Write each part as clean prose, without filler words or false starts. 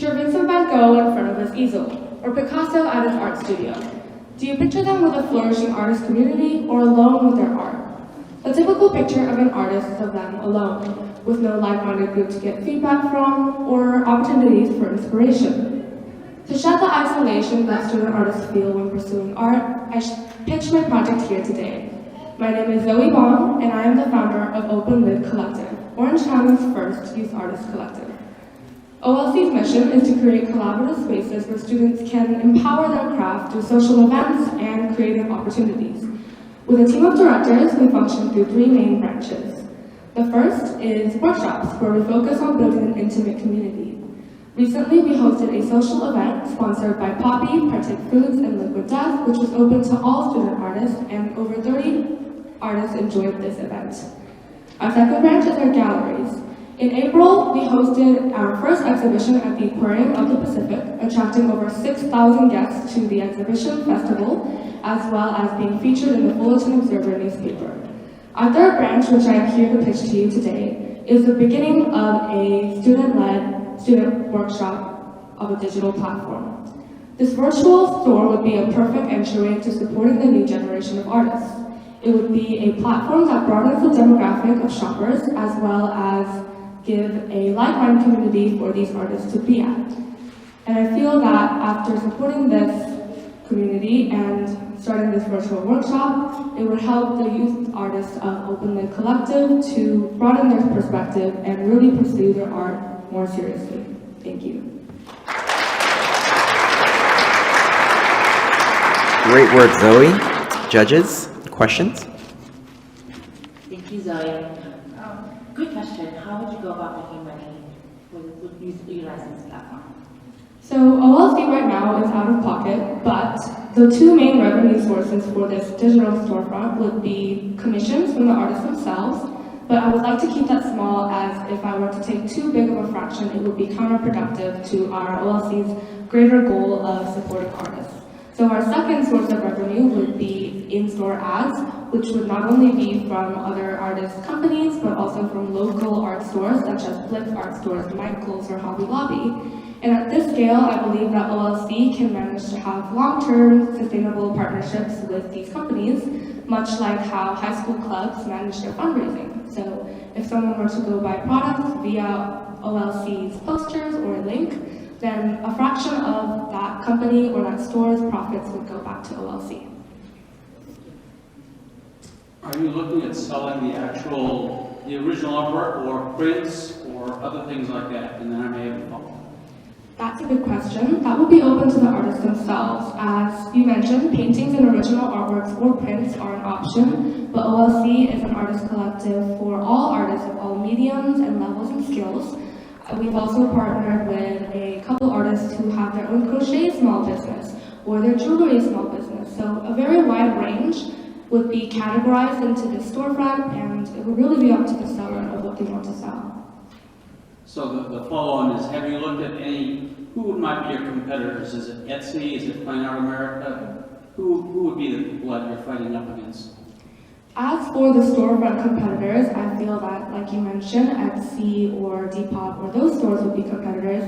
Picture Vincent van Gogh in front of his easel, or Picasso at his art studio. Do you picture them with a flourishing artist community or alone with their art? The typical picture of an artist is of them alone, with no like-minded group to get feedback from or opportunities for inspiration. To shed the isolation that student artists feel when pursuing art, I pitch my project here today. My name is Zoey Bahng, and I am the founder of Open Lid Collective, Orange County's first youth artist collective. OLC's mission is to create collaborative spaces where students can empower their craft through social events and creative opportunities. With a team of directors, we function through three main branches. The first is workshops, where we focus on building an intimate community. Recently, we hosted a social event sponsored by Poppy, Partake Foods, and Liquid Death, which was open to all student artists, and over 30 artists enjoyed this event. Our second branch is our galleries. In April, we hosted our first exhibition at the Aquarium of the Pacific, attracting over 6,000 guests to the exhibition festival, as well as being featured in the Fullerton Observer newspaper. Our third branch, which I am here to pitch to you today, is the beginning of a student-led student workshop of a digital platform. This virtual store would be a perfect entryway to supporting the new generation of artists. It would be a platform that broadens the demographic of shoppers, as well as give a like-minded community for these artists to be at. And I feel that after supporting this community and starting this virtual workshop, it would help the youth artists of Open Lid Collective to broaden their perspective and really pursue their art more seriously. Thank you. Great work, Zoey. Judges, questions? Thank you, Zoey. Good question. How would you go about making money with utilizing this platform? So OLC right now is out of pocket, but the two main revenue sources for this digital storefront would be commissions from the artists themselves, but I would like to keep that small, as if I were to take too big of a fraction, it would be counterproductive to our OLC's greater goal of supporting artists. So our second source of revenue would be in-store ads, which would not only be from other artist companies, but also from local art stores, such as Blitz Art Stores, Michael's, or Hobby Lobby. And at this scale, I believe that OLC can manage to have long-term sustainable partnerships with these companies, much like how high school clubs manage their fundraising. So if someone were to go buy products via OLC's posters or a link, then a fraction of that company or that store's profits would go back to OLC. Are you looking at selling the original artwork or prints or other things like that? And then I may have a follow-up. That's a good question. That would be open to the artists themselves. As you mentioned, paintings and original artworks or prints are an option, but OLC is an artist collective for all artists of all mediums and levels and skills. We've also partnered with a couple artists who have their own crochet small business or their jewelry small business. So a very wide range would be categorized into the storefront, and it would really be up to the seller of what they want to sell. So the follow-on is, have you looked at who might be your competitors? Is it Etsy? Is it Fine Art America? Who would be the people that you're fighting up against? As for the storefront competitors, I feel that, like you mentioned, Etsy or Depop or those stores would be competitors.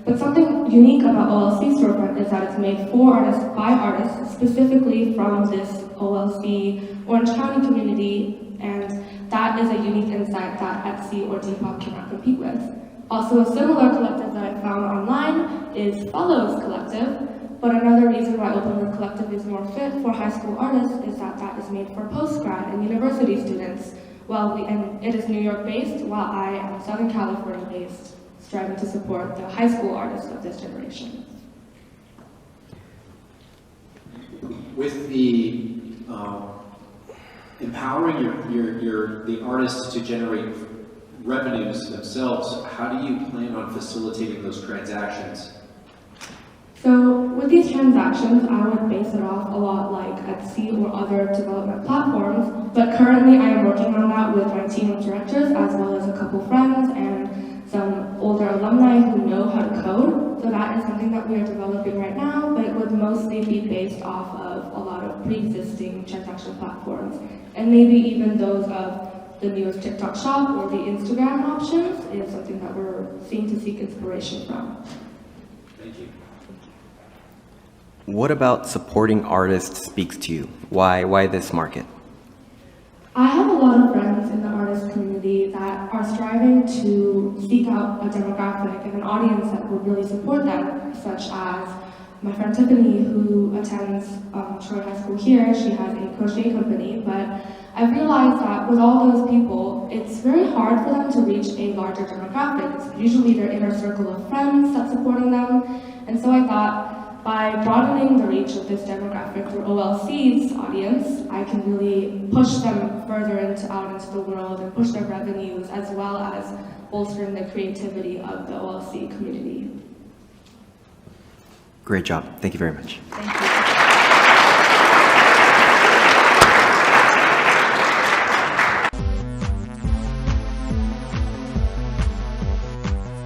But something unique about OLC storefront is that it's made for artists by artists, specifically from this OLC Orange County community, and that is a unique insight that Etsy or Depop cannot compete with. Also, a similar collective that I found online is Follows Collective. But another reason why Open Lid Collective is more fit for high school artists is that that is made for post-grad and university students. And it is New York based, while I am Southern California based, striving to support the high school artists of this generation. With the empowering the artists to generate revenues themselves, how do you plan on facilitating those transactions? So with these transactions, I would base it off a lot like Etsy or other development platforms, but currently I am working on that with my team of directors, as well as a couple friends and some older alumni who know how to code. So that is something that we are developing right now, but it would mostly be based off of a lot of pre-existing transaction platforms, and maybe even those of the newest TikTok shop or the Instagram options is something that we're seeing to seek inspiration from. Thank you. What about supporting artists speaks to you? Why this market? I have a lot of friends in the artist community that are striving to seek out a demographic and an audience that would really support them, such as my friend Tiffany, who attends Troy High School here. She has a crochet company, but I've realized that with all those people, it's very hard for them to reach a larger demographic. It's usually their inner circle of friends that's supporting them, and so I thought by broadening the reach of this demographic through OLC's audience, I can really push them further out into the world and push their revenues, as well as bolstering the creativity of the OLC community. Great job. Thank you very much. Thank you.